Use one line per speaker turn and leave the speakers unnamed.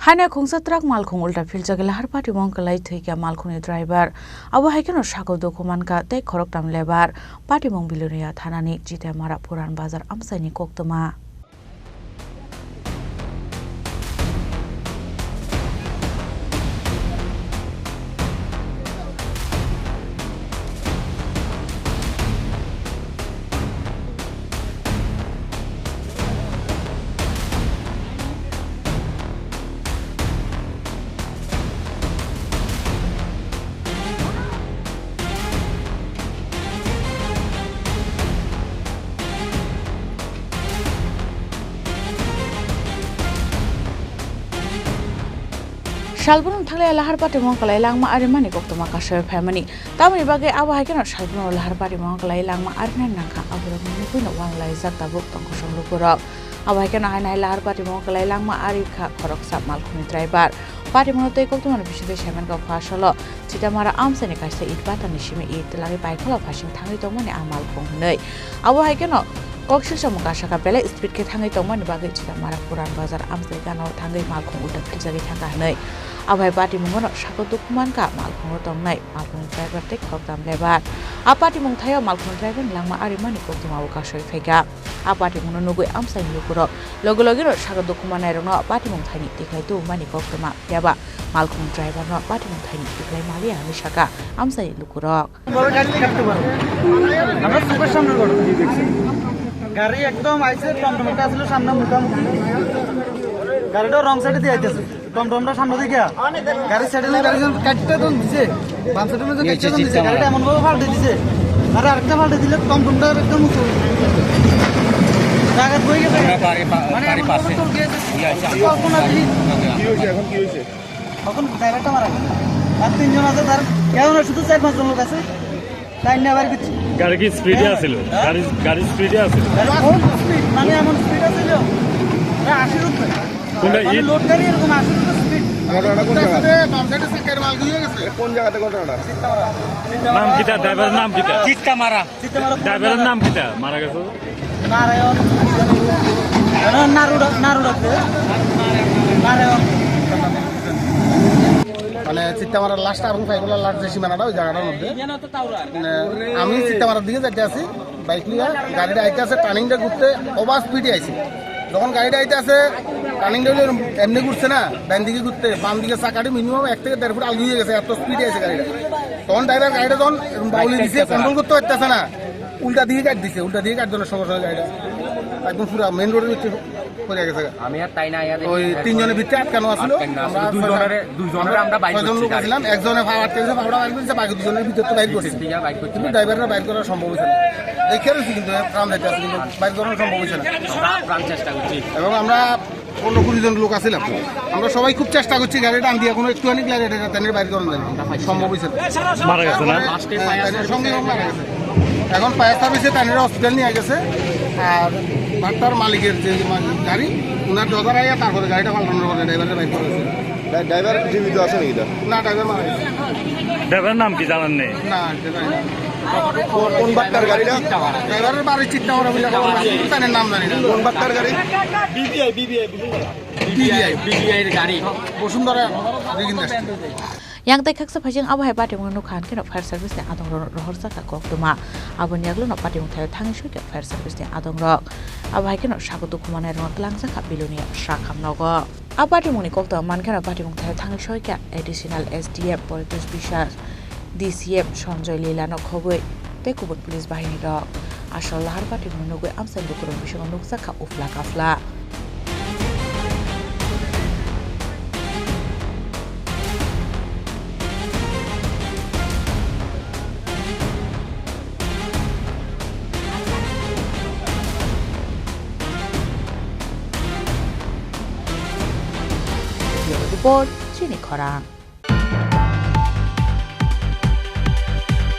Hainohai Khungsa truck Malkhung Ulta Philjagwi Lahar Patimungo Kwlaiwi Thwikha Malkhungni driver Abohaikhe Sago Dukhomankha tei Khoroktham lebar Patimung Belonia Thanani Chittamara Puran Bazar Amchaini Koktwma Salbunung thanglai Lahar Patimungo Kwlaiwi langma arimani Koktwma kasoi family tamoni bagai Abohaikhe salbunung Lahar Patimungo Kwlaiwi langma arinan nangkha aborokni puino wanglai jaktabuk tongkosong lukurok Abohaikhe Hainohai Lahar Patimungo Kwlaiwi langma arikha Khoroktham Malkhungni driver Patimungo tei Koktwma bisingtwi semenkau phasalo Chittamara Amchaini kaisa itbatani simi itlagi baikhola phasing thangwi tongmani Malkhung hnei Abohaikhe Koksilsa mukasaka belai speed ke thangai tongmani bagai Chittamara Puran Bazar Amchaini gano thangai Malkhung Ulta Philjagwi thangka hnei Abohaikhe Patimungo Sago Dukhomankha Malkhung tongnai Malkhung driver tei Khoroktham lebar Patimung thayo Malkhung driver langma arimani Koktwma kasoi phaikha Patimung nugui Amchaini lukurok logi Sago Dukhomanai rokno Patimung thaini tiklai tubmani Koktwma yaba Malkhung driver no Patimung thaini tiklai mali ami saka Amchaini lukurok
গাড়ি একদম আইছে টমটমটা আসলে সামনে মোটামুটি গাড়িটা রং সাইডে দিয়ে আইতেছে টমটমটা সামনে দিকে গাড়ি সাইডে গাড়ি কাটতে তো দিছে বাম সাইডে মধ্যে কাটতে তো দিছে গাড়িটা এমন ভাবে ফাল্টে দিছে আর আরেকটা ফাল্টে দিলে টমটমটা একদম উঁচু জায়গা বই গেছে বাড়ি পাশে কল্পনা কি হইছে এখন কি হইছে এখন ড্রাইভারটা মারা গেছে আর তিনজন আছে তার কেউ না শুধু 4-5 জন লোক আছে তাই না আবার কিছু
গাড়ি কি স্পিডে আছিল গাড়ি স্পিডে আছিল
মানে এমন স্পিড আছিল না 80 রুপে
কোনটা এই
লোড গাড়ি এরকম 80 রুপে স্পিড
ঘটনাটা কোন জায়গাতে বাম সাইডে সেকের মাল হয়ে গেছে কোন জায়গাতে ঘটনাটা
নাম কিটা ড্রাইভারের নাম কিটা
চিত্তামারা
ড্রাইভারের নাম কিটা মারা গেছে
নারায়ণ নারায়ণ
মানে চিত্তামারার লাস্ট এবং ফাইগুলার লাস্ট যে সীমানাটা ওই জায়গাটার মধ্যে আমি চিত্তামারার দিকে যেতে আছি বাইক নিয়ে গাড়িটা আইতে আছে টার্নিংটা ঘুরতে ওভার স্পিডে আইছি যখন গাড়িটা আইতে আছে টার্নিংটা এমনি ঘুরছে না ডান দিকে ঘুরতে বাম দিকে চাকাটি মিনিমাম 1 থেকে 1.5 ফুট আলু হয়ে গেছে এত স্পিডে আছে গাড়িটা তখন ড্রাইভার গাড়িটা যখন বাউলি দিছে কন্ট্রোল করতে পারতেছে না উল্টা দিকে কাট দিছে উল্টা দিকে কাট জনের সঙ্গে সঙ্গে গাড়িটা একদম পুরো মেন রোডের ভিতরে পড়ে গেছে
আমি আর তাই না
ওই তিনজনের ভিতরে আটকানো আছিল
আমরা বাইক
করছিলাম একজনে আটকেছে ফাওড়া বাইক করছে বাকি দুজনের ভিতরে তো বাইক করছে কিন্তু ড্রাইভাররা বাইক করা সম্ভব হয়েছে না দেখে রয়েছি কিন্তু প্রাণ দেখতে আছে কিন্তু বাইক করানো সম্ভব হয়েছে না
প্রাণ চেষ্টা করছি
এবং আমরা 15-20 জন লোক আছিলাম আমরা সবাই খুব চেষ্টা করছি গাড়িটা আন দিয়ে কোনো একটুখানি তাদের বাইক করানো যায় সম্ভব হয়েছে
মারা গেছে না
সঙ্গে মারা গেছে এখন ফায়ার সার্ভিসে তাদের হসপিটাল নিয়ে গেছে আর বাট্টার মালিকের যে গাড়ি ওনার জজার আইয়া তারপরে গাড়িটা পাল্টানোর পরে ড্রাইভারের বাইক করেছে ড্রাইভার জীবিত আছে নাকি না ড্রাইভার মারা গেছে
ড্রাইভারের নাম কি জানেন নেই
না কোন বাট্টার গাড়িটা ড্রাইভারের বাড়ি চিত্তামারা বলে তাদের নাম জানি না কোন বাট্টার গাড়ি
বিবিআই এর গাড়ি
Bashundhara
yang tai khaksa phajing Abohaikhe Patimung nukhan keno fire service ni adong rohor jaka Koktwma aboni aglono Patimung thayo thangi soike fire service ni adong rok Abohaikhe Sago Dukhomanai rong tlangjaka Belonia shakhamnogo Patimung ni Koktwma mankhe Patimung thayo thangi soike additional SDM Politis Bishas DCM Sanjoy Lilano khoboi tei kubun police bahini rok asol Lahar Patimungo nugui Amchaini lukurok bisingo nukjaka ufla kafla report Chini Khorang